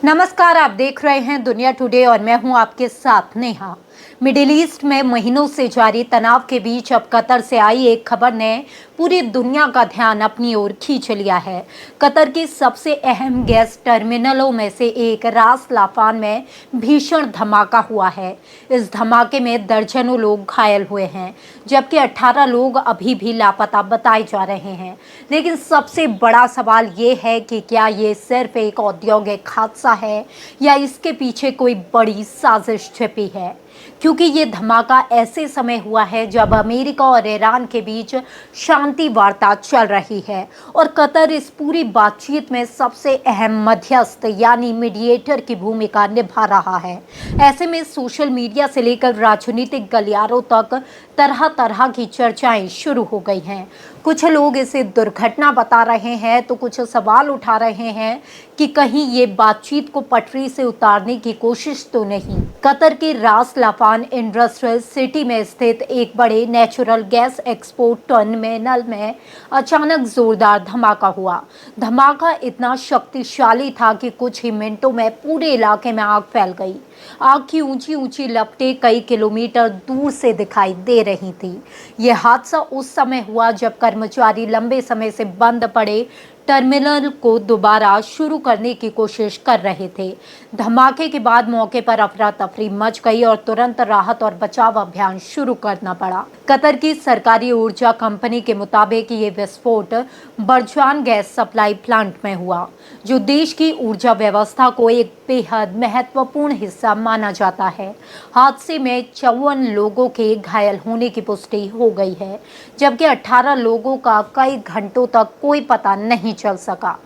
नमस्कार, आप देख रहे हैं दुनिया टुडे और मैं हूं आपके साथ नेहा। मिडिल ईस्ट में महीनों से जारी तनाव के बीच अब कतर से आई एक खबर ने पूरी दुनिया का ध्यान अपनी ओर खींच लिया है। कतर की सबसे अहम गैस टर्मिनलों में से एक रास लाफान में भीषण धमाका हुआ है। इस धमाके में दर्जनों लोग घायल हुए हैं, जबकि 18 लोग अभी भी लापता बताए जा रहे हैं। लेकिन सबसे बड़ा सवाल ये है कि क्या ये सिर्फ एक औद्योगिक हादसा है या इसके पीछे कोई बड़ी साजिश छिपी है, क्योंकि ये धमाका ऐसे समय हुआ है जब अमेरिका और ईरान के बीच शांति वार्ता चल रही है और कतर इस पूरी बातचीत में सबसे अहम मध्यस्थ यानी मीडिएटर की भूमिका निभा रहा है। ऐसे में सोशल मीडिया से लेकर राजनीतिक गलियारों तक तरह तरह की चर्चाएं शुरू हो गई हैं। कुछ लोग इसे दुर्घटना बता रहे हैं तो कुछ सवाल उठा रहे हैं कि कहीं ये बातचीत को पटरी से उतारने की कोशिश तो नहीं। कतर के रास लाफान इंडस्ट्रियल सिटी में स्थित एक बड़े नेचुरल गैस एक्सपोर्ट टर्मिनल में अचानक जोरदार धमाका हुआ। धमाका इतना शक्तिशाली था कि कुछ ही मिनटों में पूरे इलाके में आग फैल गई। आग की ऊंची ऊंची लपटें कई किलोमीटर दूर से दिखाई दे रही थी। यह हादसा उस समय हुआ जब कर्मचारी लंबे समय से बंद पड़े टर्मिनल को दोबारा शुरू करने की कोशिश कर रहे थे। धमाके के बाद मौके पर अफरा तफरी मच गई और तुरंत राहत और बचाव अभियान शुरू करना पड़ा। कतर की सरकारी ऊर्जा कंपनी के मुताबिक ये विस्फोट बरजान गैस सप्लाई प्लांट में हुआ, जो देश की ऊर्जा व्यवस्था को एक बेहद महत्वपूर्ण हिस्सा माना जाता है। हादसे में 54 लोगों के घायल होने की पुष्टि हो गई है, जबकि 18 लोगों का कई घंटों तक कोई पता नहीं चल सका।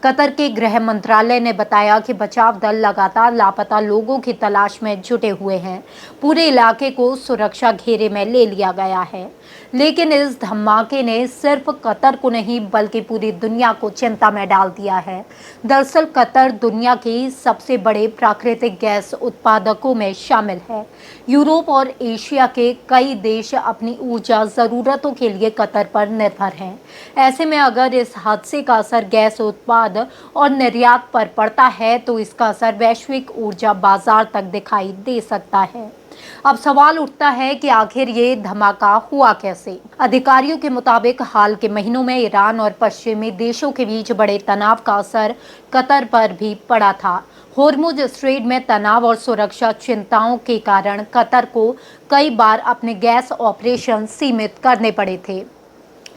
कतर के गृह मंत्रालय ने बताया कि बचाव दल लगातार लापता लोगों की तलाश में जुटे हुए हैं। पूरे इलाके को सुरक्षा घेरे में ले लिया गया है। लेकिन इस धमाके ने सिर्फ कतर को नहीं बल्कि पूरी दुनिया को चिंता में डाल दिया है। दरअसल कतर दुनिया के सबसे बड़े प्राकृतिक गैस उत्पादकों में शामिल है। यूरोप और एशिया के कई देश अपनी ऊर्जा ज़रूरतों के लिए कतर पर निर्भर हैं। ऐसे में अगर इस हादसे का असर गैस उत्पाद और निर्यात पर पड़ता है तो इसका असर वैश्विक ऊर्जा बाजार तक दिखाई दे सकता है। अब सवाल उठता है कि आखिर ये धमाका हुआ कैसे। अधिकारियों के मुताबिक हाल के महीनों में ईरान और पश्चिमी देशों के बीच बड़े तनाव का असर कतर पर भी पड़ा था। होर्मुज स्ट्रेट में तनाव और सुरक्षा चिंताओं के कारण कतर को कई बार अपने गैस ऑपरेशन सीमित करने पड़े थे।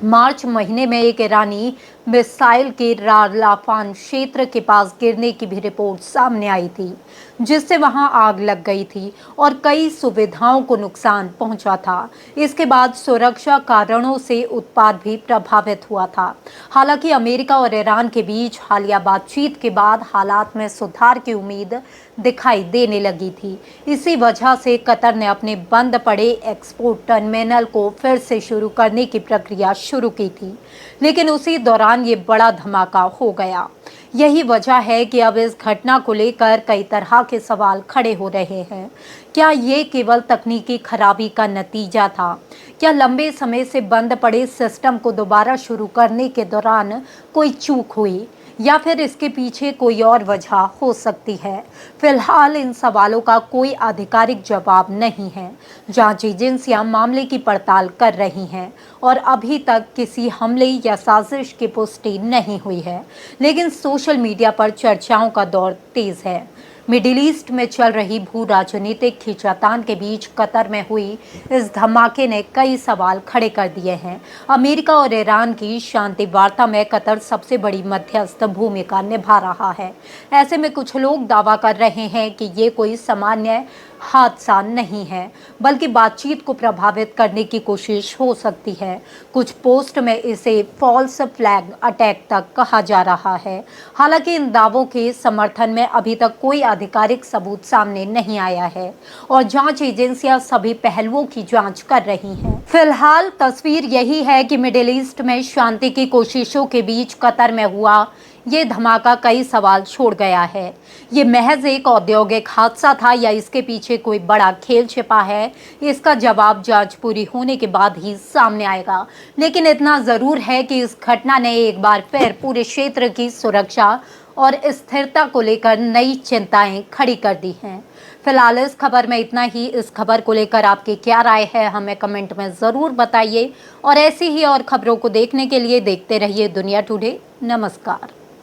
मार्च महीने में एक ईरानी मिसाइल के लाफान क्षेत्र के पास गिरने की भी रिपोर्ट सामने आई थी, जिससे वहां आग लग गई थी और कई सुविधाओं को नुकसान पहुंचा था। इसके बाद सुरक्षा कारणों से उत्पाद भी प्रभावित हुआ था। हालांकि अमेरिका और ईरान के बीच हालिया बातचीत के बाद हालात में सुधार की उम्मीद दिखाई देने लगी थी। इसी वजह से कतर ने अपने बंद पड़े एक्सपोर्ट टर्मिनल को फिर से शुरू करने की प्रक्रिया शुरू की थी, लेकिन उसी दौरान ये बड़ा धमाका हो गया। यही वजह है कि अब इस घटना को लेकर कई तरह के सवाल खड़े हो रहे हैं। क्या ये केवल तकनीकी खराबी का नतीजा था? क्या लंबे समय से बंद पड़े सिस्टम को दोबारा शुरू करने के दौरान कोई चूक हुई, या फिर इसके पीछे कोई और वजह हो सकती है? फिलहाल इन सवालों का कोई आधिकारिक जवाब नहीं है। जांच एजेंसियां मामले की पड़ताल कर रही हैं और अभी तक किसी हमले या साजिश की पुष्टि नहीं हुई है, लेकिन सोशल मीडिया पर चर्चाओं का दौर तेज है। मिडिल ईस्ट में चल रही भू राजनीतिक खींचातान के बीच कतर में हुई इस धमाके ने कई सवाल खड़े कर दिए हैं। अमेरिका और ईरान की शांति वार्ता में कतर सबसे बड़ी मध्यस्थ भूमिका निभा रहा है। ऐसे में कुछ लोग दावा कर रहे हैं कि ये कोई सामान्य हादसा नहीं है, बल्कि बातचीत को प्रभावित करने की कोशिश हो सकती है। कुछ पोस्ट में इसे फॉल्स फ्लैग अटैक तक कहा जा रहा है। हालांकि इन दावों के समर्थन में अभी तक कोई आधिकारिक सबूत सामने नहीं आया है और जांच एजेंसियां सभी पहलुओं की जांच कर रही हैं। फिलहाल तस्वीर यही है कि मिडिल ईस्ट में शांति की कोशिशों के बीच कतर में हुआ ये धमाका कई सवाल छोड़ गया है। ये महज एक औद्योगिक हादसा था या इसके पीछे कोई बड़ा खेल छिपा है, इसका जवाब जांच पूरी होने के बाद ही सामने आएगा। लेकिन इतना ज़रूर है कि इस घटना ने एक बार फिर पूरे क्षेत्र की सुरक्षा और स्थिरता को लेकर नई चिंताएं खड़ी कर दी हैं। फिलहाल इस खबर में इतना ही। इस खबर को लेकर आपकी क्या राय है, हमें कमेंट में ज़रूर बताइए और ऐसी ही और खबरों को देखने के लिए देखते रहिए दुनिया टुडे। नमस्कार।